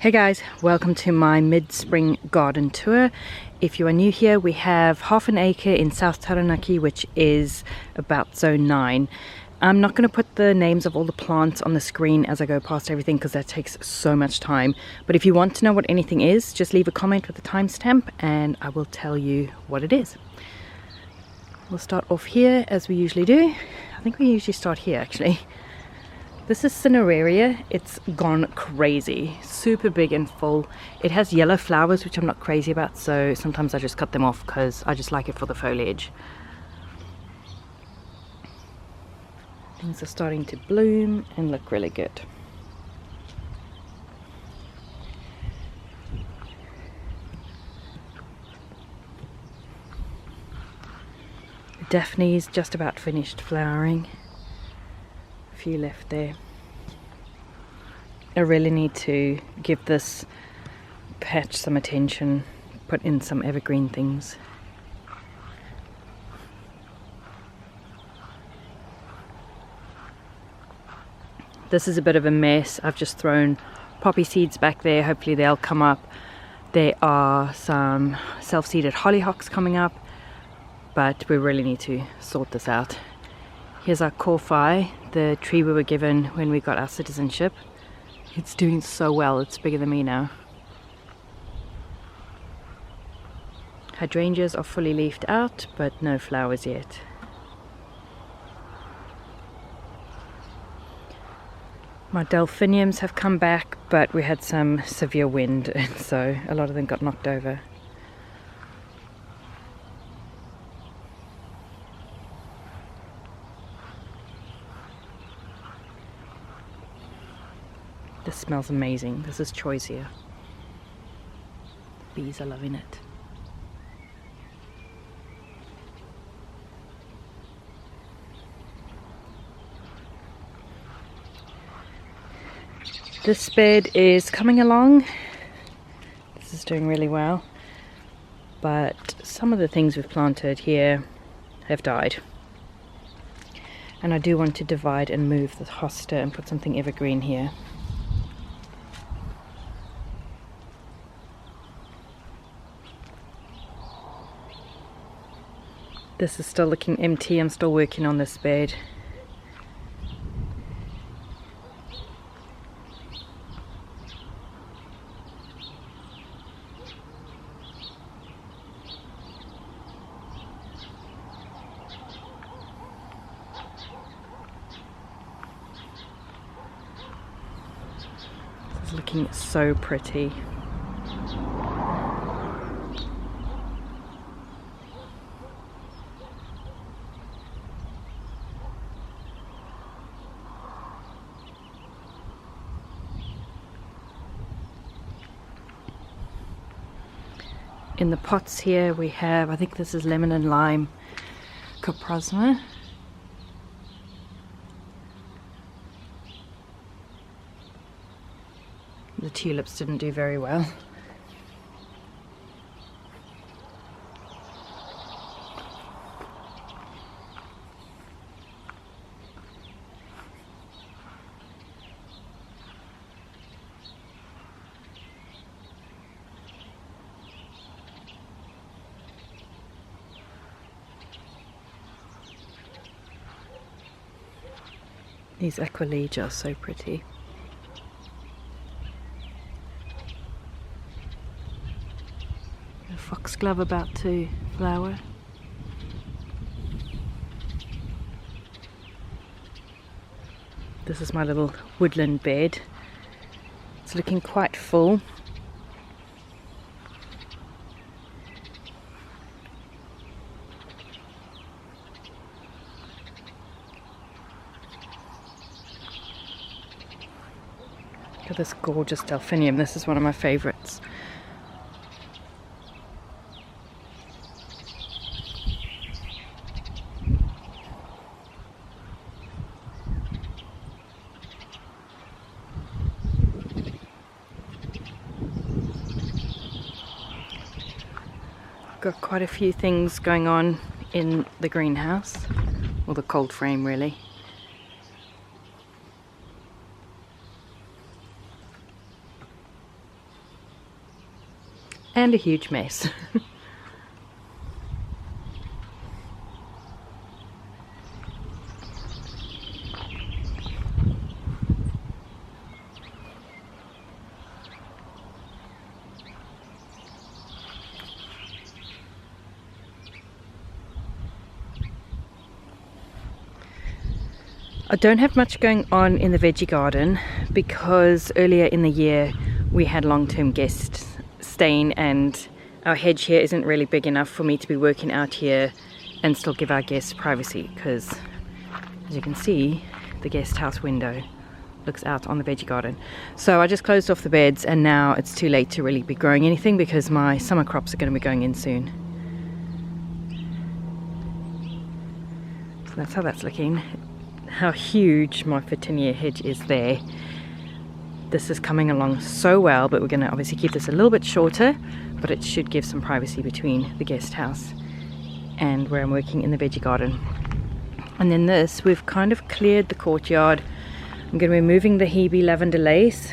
Hey guys, welcome to my mid-spring garden tour. If you are new here, we have half an acre in South Taranaki, which is about zone 9. I'm not going to put the names of all the plants on the screen as I go past everything because that takes so much time. But if you want to know what anything is, just leave a comment with a timestamp and I will tell you what it is. We'll start off here as we usually do. I think we usually start here actually. This is Cineraria. It's gone crazy, super big and full. It has yellow flowers, which I'm not crazy about, so sometimes I just cut them off because I just like it for the foliage. Things are starting to bloom and look really good. Daphne's just about finished flowering. A few left there. I really need to give this patch some attention, put in some evergreen things. This is a bit of a mess. I've just thrown poppy seeds back there. Hopefully they'll come up. There are some self-seeded hollyhocks coming up, but we really need to sort this out. Here's our kowhai, the tree we were given when we got our citizenship. It's doing so well, it's bigger than me now. Hydrangeas are fully leafed out, but no flowers yet. My delphiniums have come back, but we had some severe wind, and so a lot of them got knocked over. This smells amazing. This is choicea. Bees are loving it. This bed is coming along. This is doing really well. But some of the things we've planted here have died. And I do want to divide and move the hosta and put something evergreen here. This is still looking empty. I'm still working on this bed. This is looking so pretty. In the pots here we have, I think this is lemon and lime coprosma. The tulips didn't do very well. These aqualegia are so pretty. A foxglove about to flower. This is my little woodland bed. It's looking quite full. Look at this gorgeous delphinium. This is one of my favorites. Got quite a few things going on in the greenhouse, or the cold frame really. and a huge mess. I don't have much going on in the veggie garden because earlier in the year we had long-term guests staying and our hedge here isn't really big enough for me to be working out here and still give our guests privacy, because as you can see, the guest house window looks out on the veggie garden. So I just closed off the beds, and now it's too late to really be growing anything because my summer crops are going to be going in soon. So that's how that's looking. How huge my Photinia hedge is there. This is coming along so well, but we're going to obviously keep this a little bit shorter, but it should give some privacy between the guest house and where I'm working in the veggie garden. And then this, we've kind of cleared the courtyard. I'm going to be moving the Hebe lavender lace.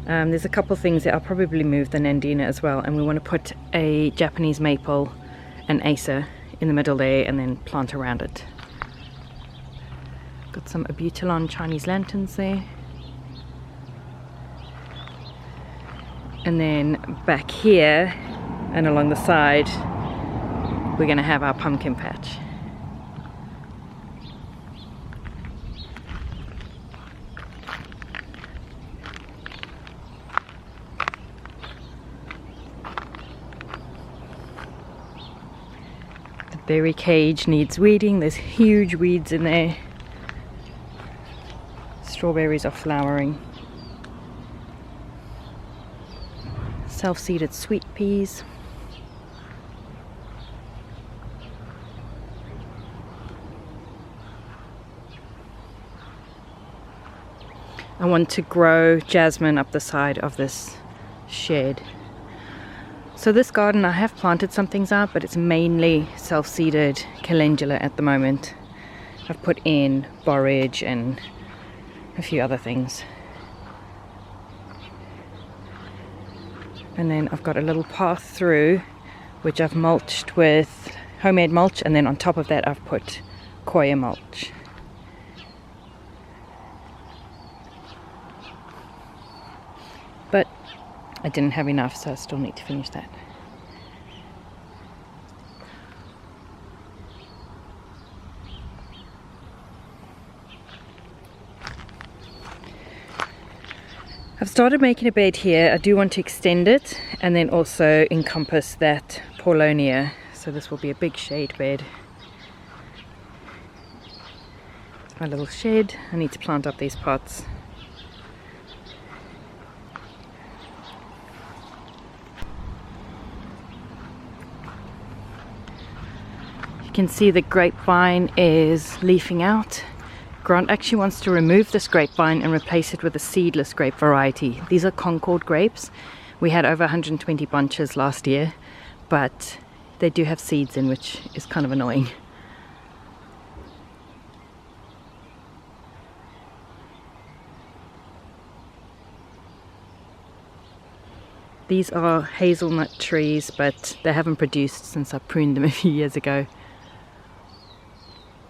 There's a couple things that I'll probably move the Nandina as well, and we want to put a Japanese maple and Acer in the middle there and then plant around it. Got some Abutilon Chinese lanterns there. And then back here and along the side, we're going to have our pumpkin patch. The berry cage needs weeding. There's huge weeds in there. Strawberries are flowering. Self-seeded sweet peas. I want to grow jasmine up the side of this shed. So this garden, I have planted some things out, but it's mainly self-seeded calendula at the moment. I've put in borage and a few other things. And then I've got a little path through which I've mulched with homemade mulch, and then on top of that I've put coir mulch. But I didn't have enough, so I still need to finish that. I've started making a bed here. I do want to extend it and then also encompass that Paulownia. So this will be a big shade bed. It's my little shed. I need to plant up these pots. You can see the grapevine is leafing out. Grant actually wants to remove this grapevine and replace it with a seedless grape variety. These are Concord grapes. We had over 120 bunches last year, but they do have seeds in, which is kind of annoying. These are hazelnut trees, but they haven't produced since I pruned them a few years ago.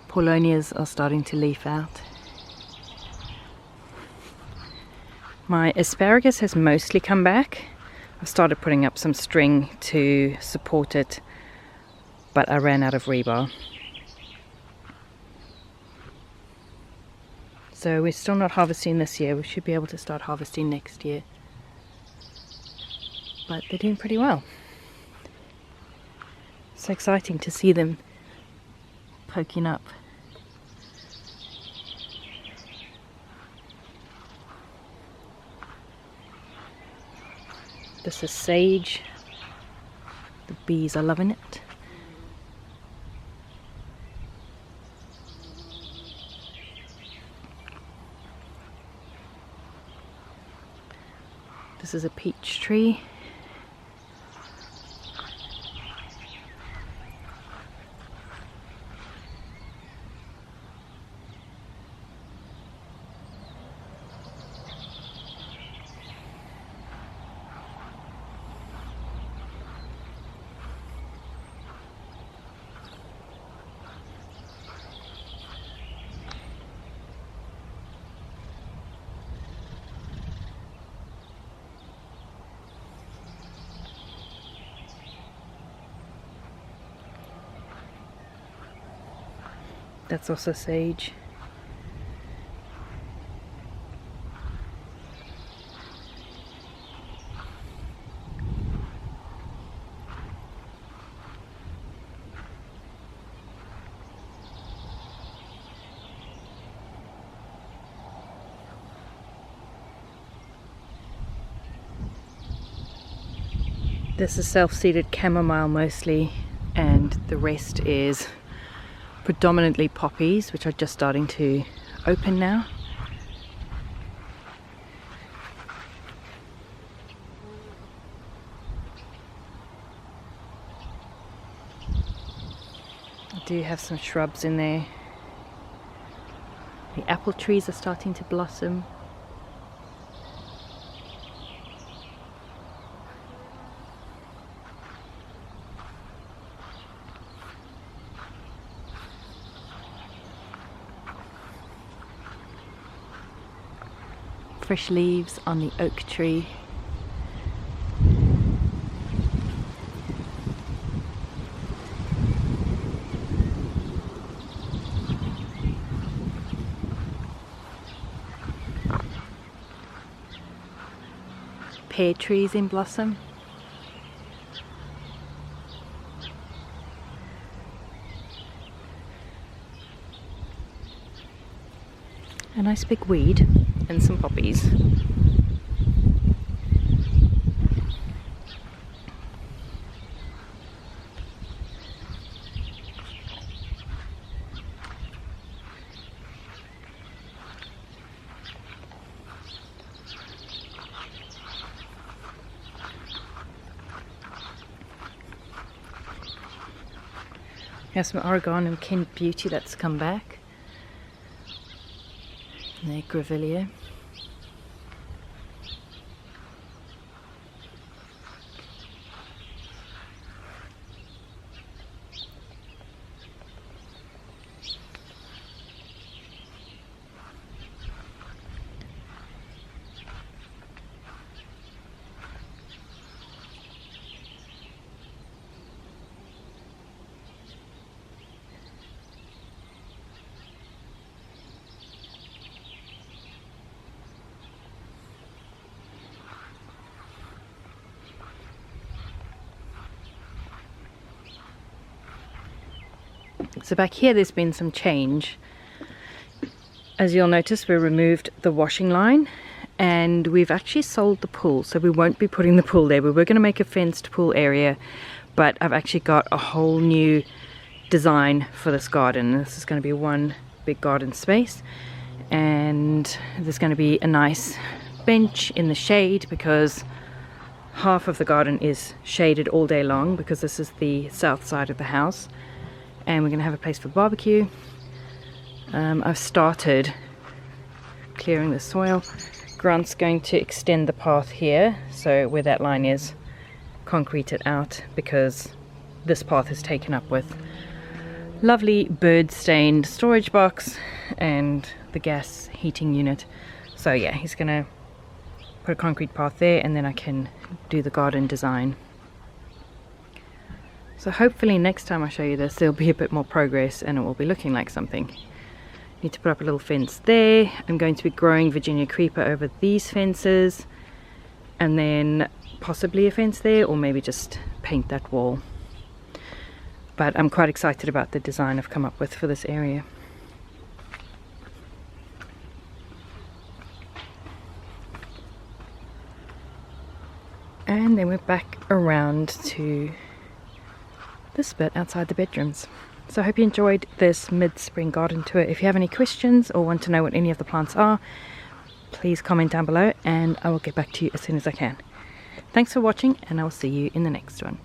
Paulownias are starting to leaf out. My asparagus has mostly come back. I've started putting up some string to support it, but I ran out of rebar. So we're still not harvesting this year. We should be able to start harvesting next year. But they're doing pretty well. It's exciting to see them poking up. This is sage. The bees are loving it. This is a peach tree. That's also sage. This is self-seeded chamomile mostly, and the rest is predominantly poppies, which are just starting to open now. I do have some shrubs in there. The apple trees are starting to blossom. Fresh leaves on the oak tree. Pear trees in blossom. A nice big weed and some poppies. Here's some Oregonum Kent Beauty that's come back. And their grevillea. So back here there's been some change. As you'll notice, we removed the washing line and we've actually sold the pool, so we won't be putting the pool there. We were going to make a fenced pool area, but I've actually got a whole new design for this garden. This is going to be one big garden space, and there's going to be a nice bench in the shade because half of the garden is shaded all day long because this is the south side of the house. And we're going to have a place for barbecue. I've started clearing the soil. Grant's going to extend the path here, so where that line is, concrete it out, because this path is taken up with lovely bird stained storage box and the gas heating unit. So yeah, he's going to put a concrete path there, and then I can do the garden design. So hopefully next time I show you this there'll be a bit more progress and it will be looking like something. Need to put up a little fence there. I'm going to be growing Virginia creeper over these fences, and then possibly a fence there, or maybe just paint that wall. But I'm quite excited about the design I've come up with for this area. And then we're back around to this bit outside the bedrooms. So I hope you enjoyed this mid-spring garden tour. If you have any questions or want to know what any of the plants are, please comment down below and I will get back to you as soon as I can. Thanks for watching, and I will see you in the next one.